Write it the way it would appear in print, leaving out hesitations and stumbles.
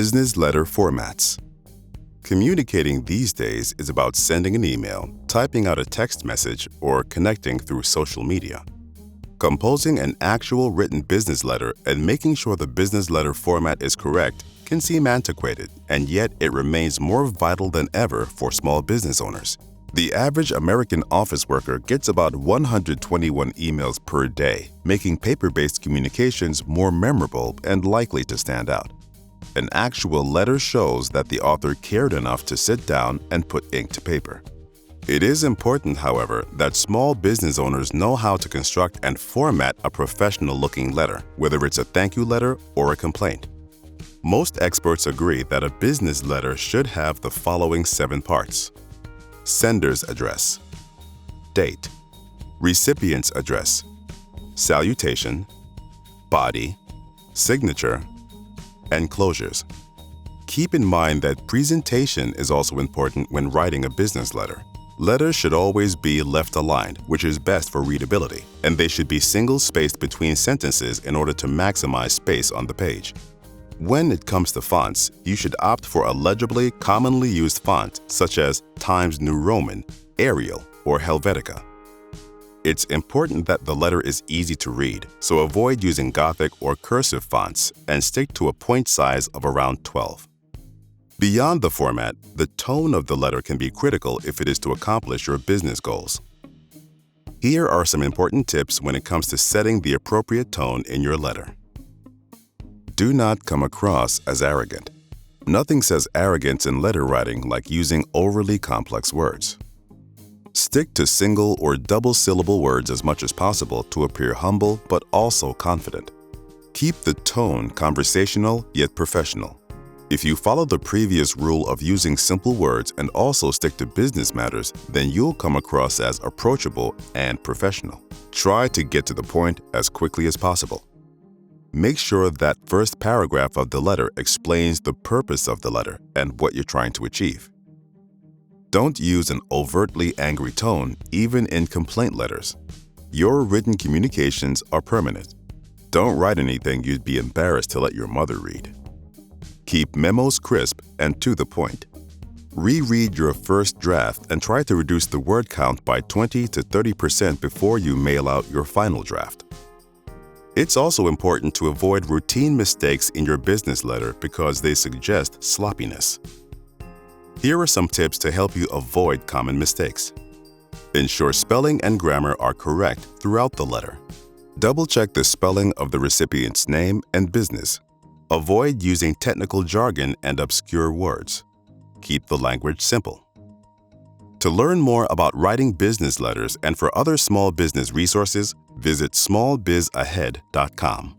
Business letter formats. Communicating these days is about sending an email, typing out a text message, or connecting through social media. Composing an actual written business letter and making sure the business letter format is correct can seem antiquated, and yet it remains more vital than ever for small business owners. The average American office worker gets about 121 emails per day, making paper-based communications more memorable and likely to stand out. An actual letter shows that the author cared enough to sit down and put ink to paper. It is important, however, that small business owners know how to construct and format a professional-looking letter, whether it's a thank you letter or a complaint. Most experts agree that a business letter should have the following 7 parts: sender's address, date, recipient's address, salutation, body, signature, and closures. Keep in mind that presentation is also important when writing a business letter. Letters should always be left aligned, which is best for readability, and they should be single-spaced between sentences in order to maximize space on the page. When it comes to fonts, you should opt for a legibly commonly used font such as Times New Roman, Arial, or Helvetica. It's important that the letter is easy to read, so avoid using Gothic or cursive fonts and stick to a point size of around 12. Beyond the format, the tone of the letter can be critical if it is to accomplish your business goals. Here are some important tips when it comes to setting the appropriate tone in your letter. Do not come across as arrogant. Nothing says arrogance in letter writing like using overly complex words. Stick to single or double-syllable words as much as possible to appear humble but also confident. Keep the tone conversational yet professional. If you follow the previous rule of using simple words and also stick to business matters, then you'll come across as approachable and professional. Try to get to the point as quickly as possible. Make sure that first paragraph of the letter explains the purpose of the letter and what you're trying to achieve. Don't use an overtly angry tone, even in complaint letters. Your written communications are permanent. Don't write anything you'd be embarrassed to let your mother read. Keep memos crisp and to the point. Reread your first draft and try to reduce the word count by 20 to 30% before you mail out your final draft. It's also important to avoid routine mistakes in your business letter because they suggest sloppiness. Here are some tips to help you avoid common mistakes. Ensure spelling and grammar are correct throughout the letter. Double-check the spelling of the recipient's name and business. Avoid using technical jargon and obscure words. Keep the language simple. To learn more about writing business letters and for other small business resources, visit smallbizahead.com.